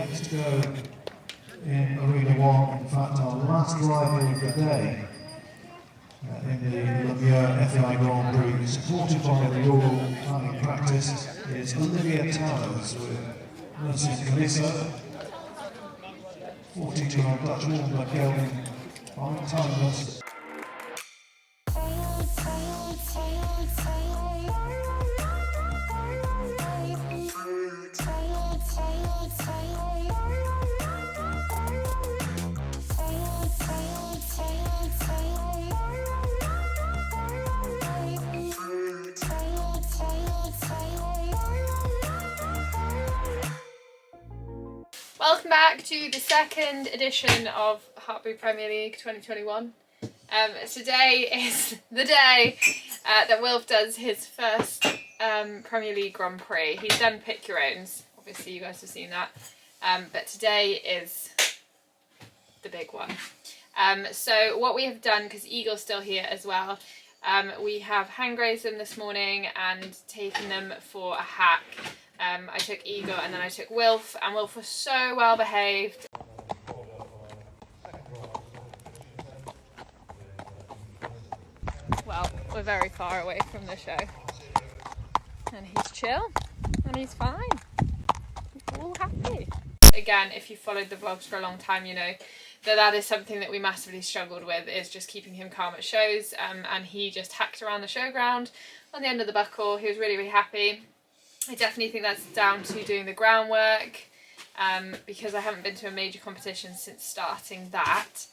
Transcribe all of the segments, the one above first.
minutes to go in Arena 1. In fact, our last rival of the day in the Olivia FAI Grand Prix, supported by the Rural Planning Practice, is Olivia Towers with nursing Kalisa. 42-year-old Dutch woman by Kelvin, fine timeless. Welcome back to the second edition of Hartpury Premier League 2021. Today is the day that Wilf does his first Premier League Grand Prix. He's done pick your owns, obviously you guys have seen that, but today is the big one. So what we have done, because Eagle's still here as well, we have hand grazed them this morning and taken them for a hack. I took Eagle and then I took Wilf, and Wilf was so well behaved. Well, we're very far away from the show. And he's chill, and he's fine. We're all happy. Again, if you followed the vlogs for a long time, you know that is something that we massively struggled with, is just keeping him calm at shows. And he just hacked around the showground on the end of the buckle. He was really, really happy. I definitely think that's down to doing the groundwork, because I haven't been to a major competition since starting that.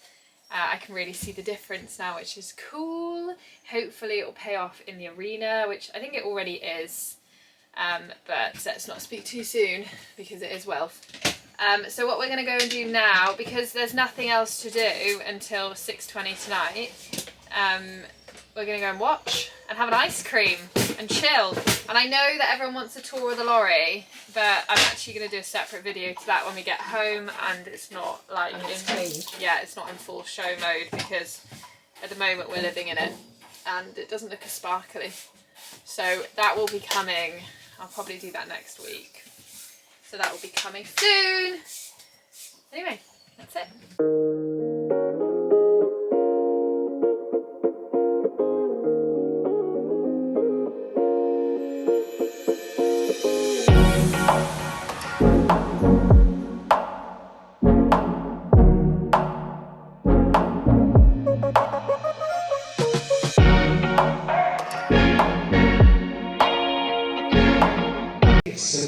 I can really see the difference now, which is cool. Hopefully it will pay off in the arena, which I think it already is, but let's not speak too soon because it is Wilf. So what we're going to go and do now, because there's nothing else to do until 6:20 tonight, we're going to go and watch and have an ice cream and chill. And I know that everyone wants a tour of the lorry, but I'm actually going to do a separate video to that when we get home, and it's not like it's not in full show mode, because at the moment we're living in it and it doesn't look as sparkly. So that will be coming. I'll probably do that next week. So that will be coming soon. Anyway, that's it.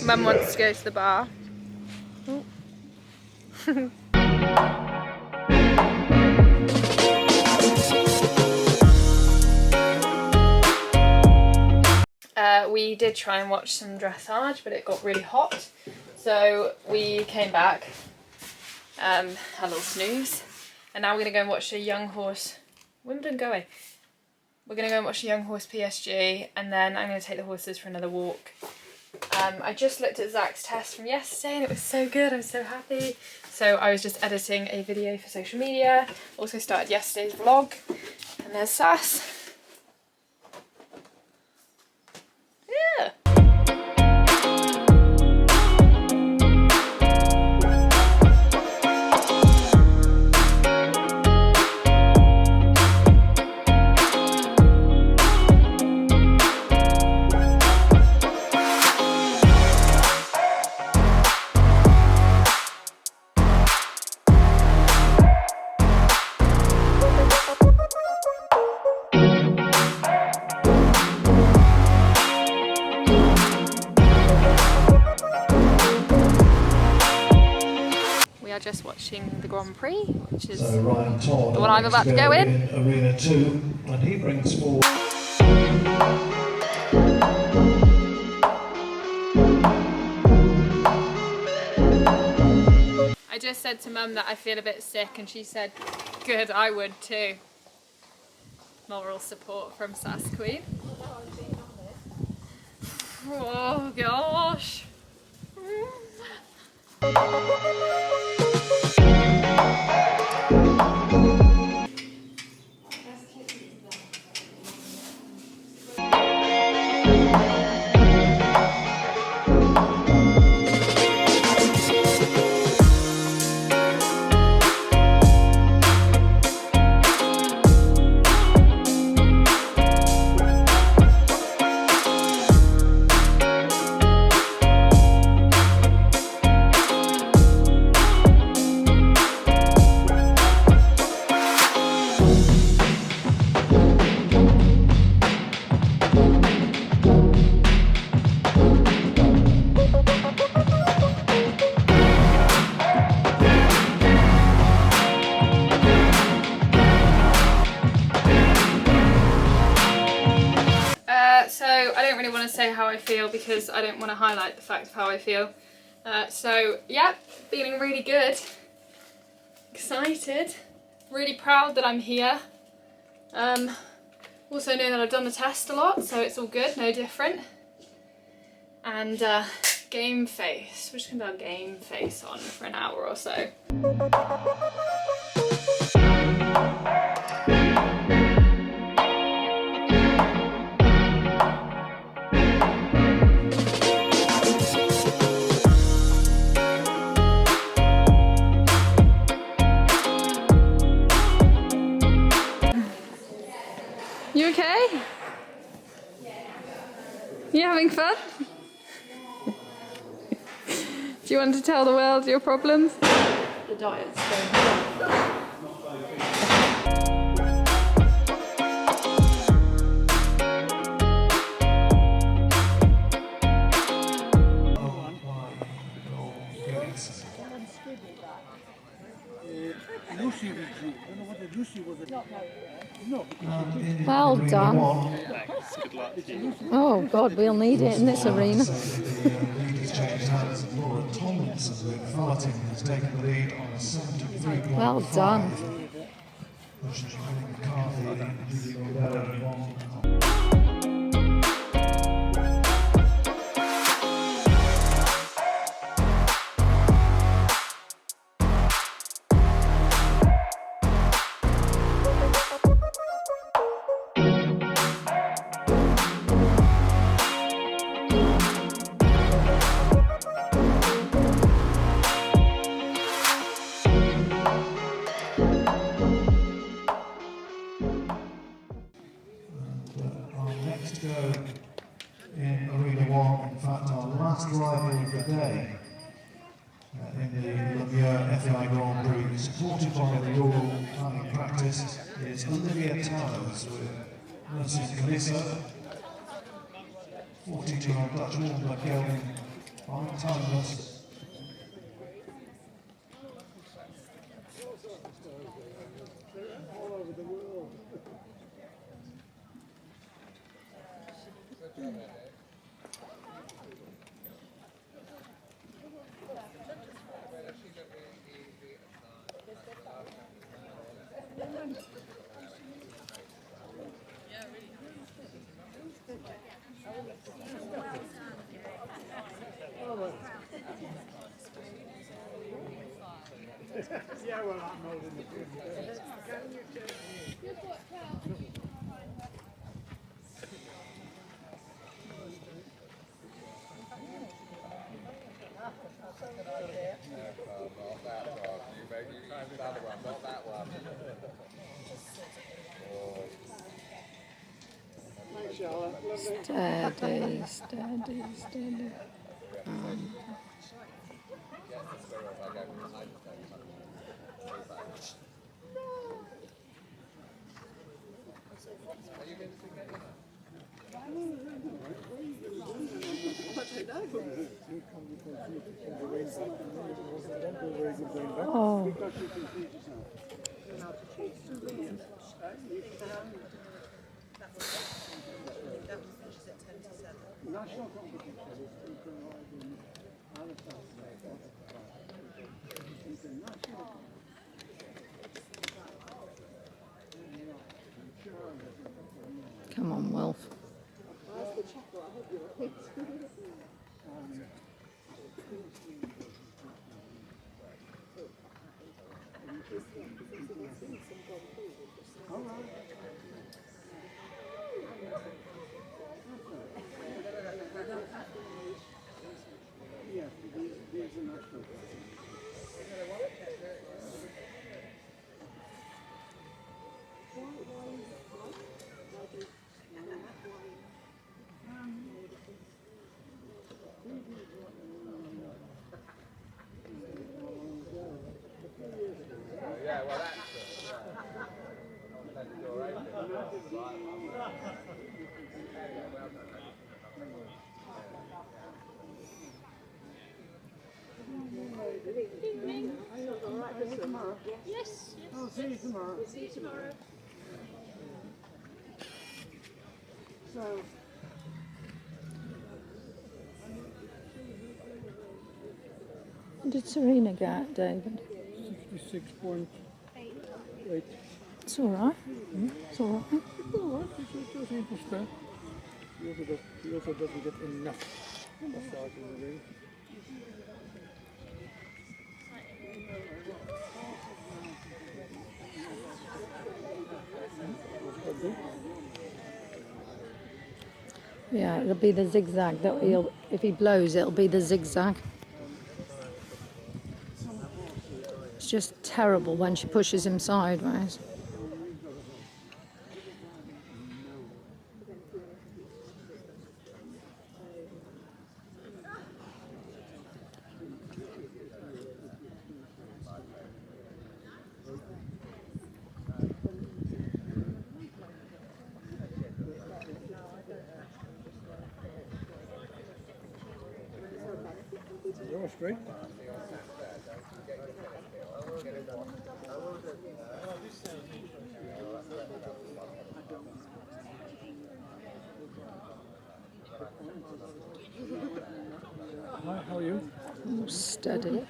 Mum wants to go to the bar. We did try and watch some dressage, but it got really hot. So we came back, had a little snooze, and now we're going to go and watch a young horse. Wimbledon, go away. We're going to go and watch a young horse PSG, and then I'm going to take the horses for another walk. I just looked at Zach's test from yesterday and it was so good. I'm so happy. So I was just editing a video for social media. Also started yesterday's vlog. And there's Sass. Yeah. Just watching the Grand Prix, which is the one I'm about to go in. Arena 2, and he brings forward. I just said to Mum that I feel a bit sick, and she said, "Good, I would too." Moral support from Sass Queen. Oh gosh. say how I feel because I don't want to highlight the fact of how I feel. So yeah, feeling really good, excited, really proud that I'm here. Also know that I've done the test a lot, so it's all good, no different. And game face, we're just gonna do our game face on for an hour or so. You okay? You having fun? Do you want to tell the world your problems? The diet's going on. Well done. Oh God, we'll need it in this arena. Well done. In Arena 1, in fact our last rival of the day in the Olivia FAI Grand Prix, supported by the Royal Planning Practice, is Olivia Towers with nursing Kalisa, 42-year-old Dutch woman by Kelvin, behind timeless. Yeah, well, I'm old in the field. Thanks, Charlotte. Steady, steady, steady. Oh. National competition. Come on, Wilf. Yeah, well, that's Yes. I'll see you tomorrow. We'll see you tomorrow. So, did Serena get, David? 66.8. It's all right. It's all right. Alright, it's equal fair. He also doesn't get enough massage in the ring. Yeah, it'll be the zigzag that he'll. If he blows, it'll be the zigzag. It's just terrible when she pushes him sideways. You're straight. Hi, how are you? Oh, steady.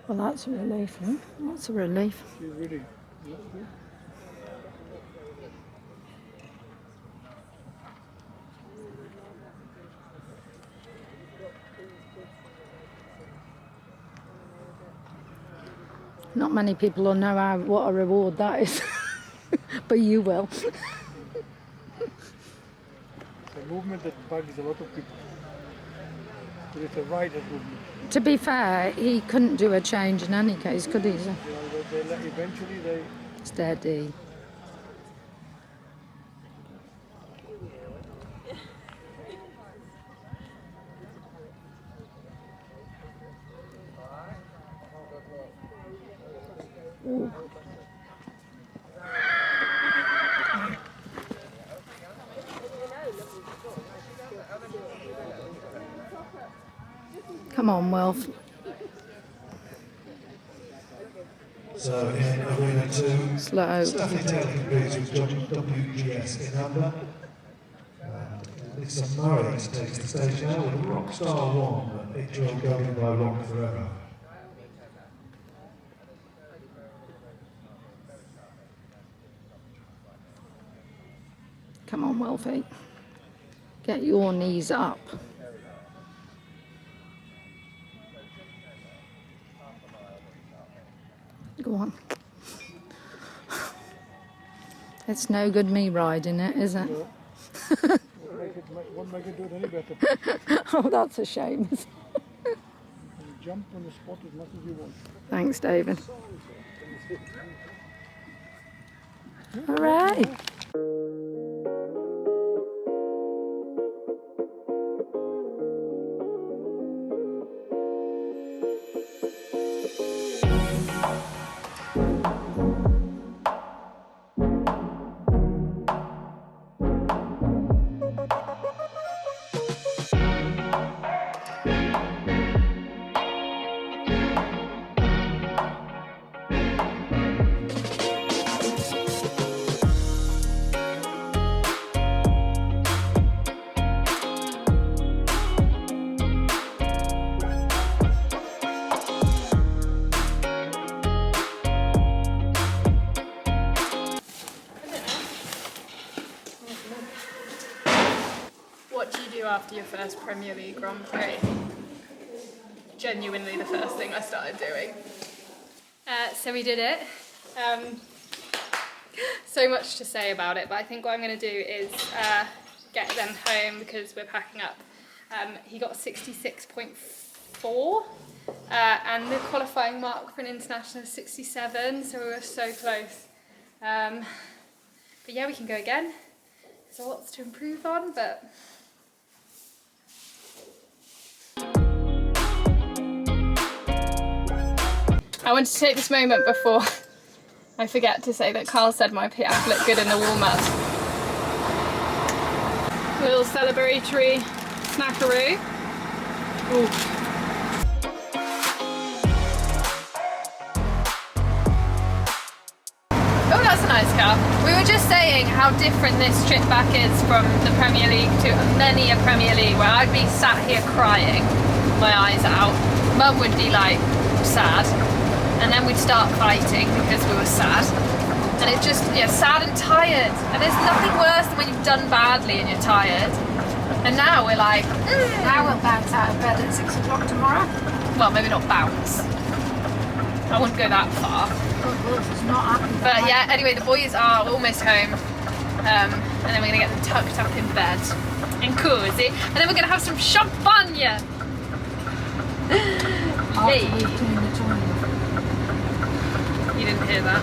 Well, that's a relief, huh? That's a relief. She's really looks good. Not many people will know what a reward that is, but you will. It's a movement that bugs a lot of people. But it's a rider movement. To be fair, he couldn't do a change in any case, could he? You know, eventually they Steady. Ooh. Come on, Wilf. So in Arena 2, Slow. Stephanie Taylor competes with WGS in number. Lisa Murray takes the stage now with Rockstar 1, but it will go by Rock Forever. Come on, Wilfie. Get your knees up. Go on. It's no good me riding it, is it? won't make it do it any better. Oh, that's a shame. You jump on the spot as much as you want. Thanks, David. Hooray! What do you do after your first Premier League Grand Prix? Genuinely the first thing I started doing. So we did it. So much to say about it, but I think what I'm going to do is get them home because we're packing up. He got 66.4 and the qualifying mark for an international is 67, so we were so close. But yeah, we can go again. There's lots to improve on, but I want to take this moment before I forget to say that Carl said my piaf looked good in the warm-up. Little celebratory snackaroo. Ooh. Oh, that's a nice car. We were just saying how different this trip back is from the Premier League to many a Premier League where I'd be sat here crying, my eyes out. Mum would be like sad, and then we'd start fighting because we were sad. And it's just, yeah, sad and tired. And there's nothing worse than when you've done badly and you're tired. And now we're like, Now we'll bounce out of bed at 6 o'clock tomorrow. well, maybe not bounce. I wouldn't go that far. It's not happening. But yeah, anyway, the boys are almost home. And then we're going to get them tucked up in bed and cosy. And then we're going to have some champagne. Yay. You didn't hear that.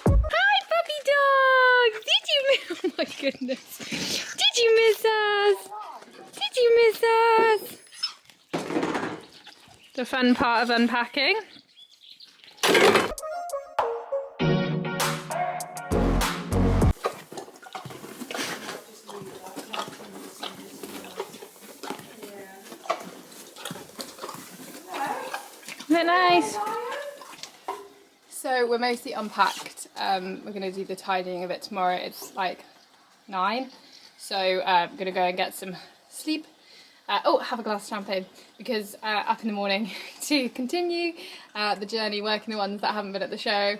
Hi, puppy dog! Did you miss? Oh my goodness! Did you miss us? Did you miss us? The fun part of unpacking. Isn't it nice? So we're mostly unpacked. We're going to do the tidying of it tomorrow. It's like 9. So I'm going to go and get some sleep. Have a glass of champagne because up in the morning to continue the journey, working the ones that haven't been at the show.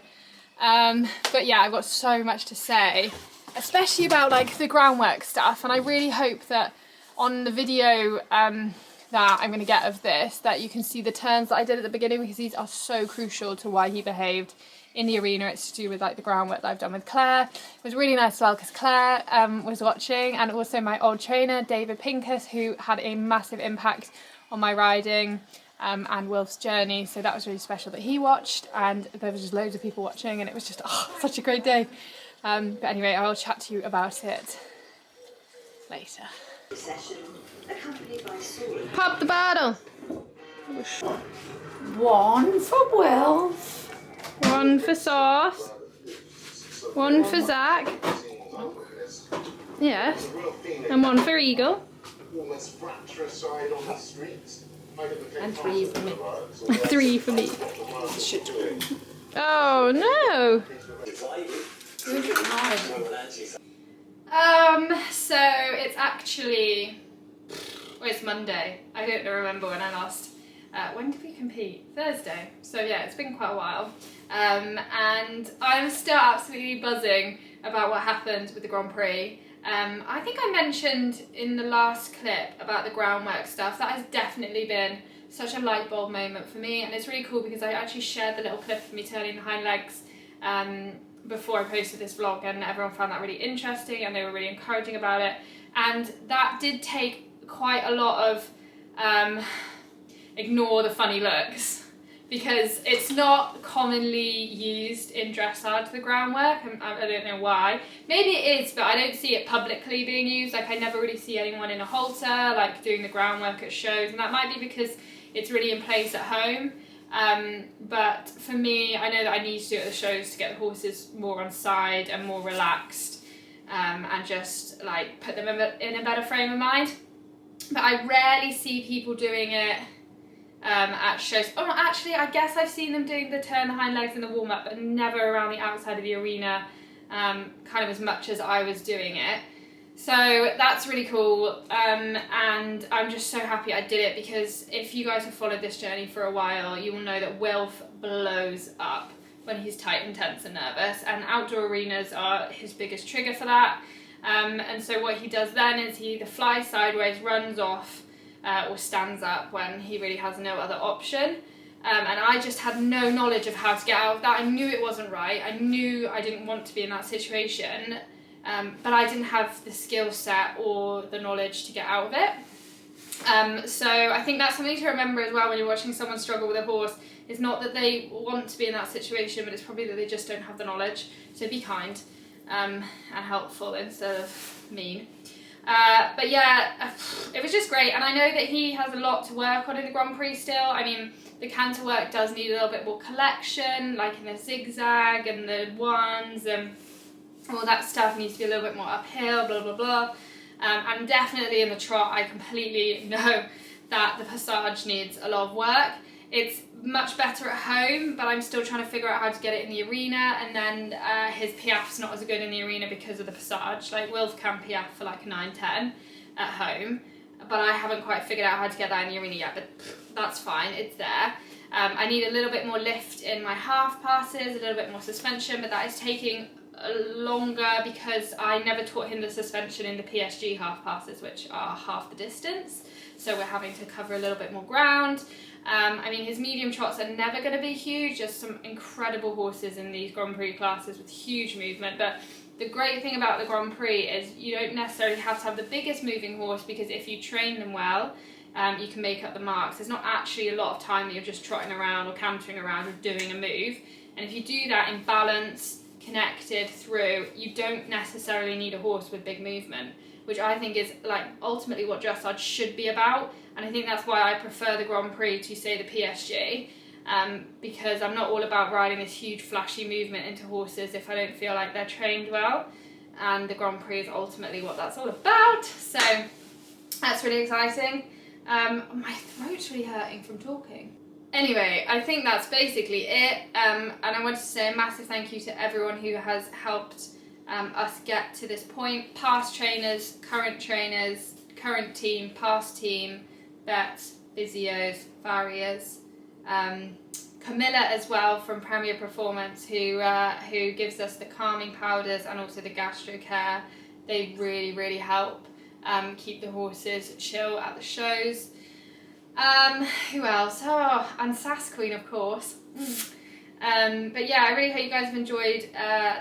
But yeah, I've got so much to say, especially about like the groundwork stuff, and I really hope that on the video that I'm going to get of this, that you can see the turns that I did at the beginning, because these are so crucial to why he behaved in the arena. It's to do with like the groundwork that I've done with Claire. It was really nice as well because Claire was watching, and also my old trainer David Pincus, who had a massive impact on my riding and Wilf's journey. So that was really special that he watched, and there was just loads of people watching, and it was just such a great day. But anyway, I'll chat to you about it later. Pop the bottle. One for Wilf. One for Sauce. One for Zach. Yes. And one for Eagle. And 3 for me. 3 for me. Oh no. So it's actually, it's Monday. I don't remember when I last, when did we compete? Thursday. So yeah, it's been quite a while. And I'm still absolutely buzzing about what happened with the Grand Prix. I think I mentioned in the last clip about the groundwork stuff. That has definitely been such a light bulb moment for me, and it's really cool because I actually shared the little clip of me turning the hind legs before I posted this vlog, and everyone found that really interesting and they were really encouraging about it. And that did take quite a lot of ignore the funny looks, because it's not commonly used in dressage, the groundwork, and I don't know why. Maybe it is, but I don't see it publicly being used. Like, I never really see anyone in a halter like doing the groundwork at shows, and that might be because it's really in place at home. But for me, I know that I need to do it at the shows to get the horses more on side and more relaxed, and just like put them in a better frame of mind. But I rarely see people doing it at shows. Oh, actually, I guess I've seen them doing the turn the hind legs in the warm-up, but never around the outside of the arena, kind of as much as I was doing it. So that's really cool, and I'm just so happy I did it, because if you guys have followed this journey for a while, you will know that Wilf blows up when he's tight and tense and nervous, and outdoor arenas are his biggest trigger for that. And so what he does then is he either flies sideways, runs off, or stands up when he really has no other option. And I just had no knowledge of how to get out of that. I knew it wasn't right. I knew I didn't want to be in that situation. But I didn't have the skill set or the knowledge to get out of it. So I think that's something to remember as well when you're watching someone struggle with a horse. It's not that they want to be in that situation, but it's probably that they just don't have the knowledge. So be kind and helpful instead of mean. But yeah, it was just great, and I know that he has a lot to work on in the Grand Prix still. I mean, the canter work does need a little bit more collection, like in the zigzag and the ones and all that stuff needs to be a little bit more uphill, blah blah blah. And definitely in the trot, I completely know that the passage needs a lot of work. It's much better at home, but I'm still trying to figure out how to get it in the arena, and then his piaf's not as good in the arena because of the passage. Like, Wilf can piaf for like a 9-10 at home, but I haven't quite figured out how to get that in the arena yet, but that's fine, it's there. I need a little bit more lift in my half passes, a little bit more suspension, but that is taking longer because I never taught him the suspension in the PSG half passes, which are half the distance, so we're having to cover a little bit more ground. I mean, his medium trots are never going to be huge, just some incredible horses in these Grand Prix classes with huge movement, but the great thing about the Grand Prix is you don't necessarily have to have the biggest moving horse, because if you train them well, you can make up the marks. There's not actually a lot of time that you're just trotting around or cantering around or doing a move, and if you do that in balance, connected through, you don't necessarily need a horse with big movement, which I think is like ultimately what dressage should be about. And I think that's why I prefer the Grand Prix to, say, the PSG, because I'm not all about riding this huge flashy movement into horses if I don't feel like they're trained well, and the Grand Prix is ultimately what that's all about. So that's really exciting. My throat's really hurting from talking. Anyway, I think that's basically it, and I wanted to say a massive thank you to everyone who has helped us get to this point. Past trainers, current team, past team, vets, physios, farriers, Camilla as well from Premier Performance, who gives us the calming powders and also the gastro care. They really, really help keep the horses chill at the shows. Who else? Oh, and Sass Queen, of course. But yeah, I really hope you guys have enjoyed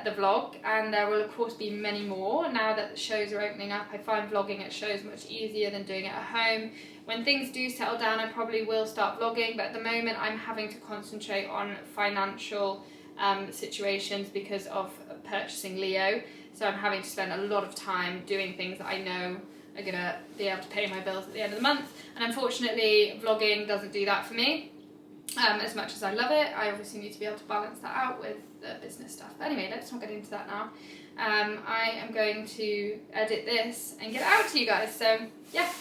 the vlog, and there will of course be many more now that the shows are opening up. I find vlogging at shows much easier than doing it at home. When things do settle down, I probably will start vlogging, but at the moment I'm having to concentrate on financial situations because of purchasing Leo, so I'm having to spend a lot of time doing things that I know are going to be able to pay my bills at the end of the month, and unfortunately vlogging doesn't do that for me. As much as I love it, I obviously need to be able to balance that out with the business stuff. But anyway, let's not get into that now. I am going to edit this and get it out to you guys, so yeah.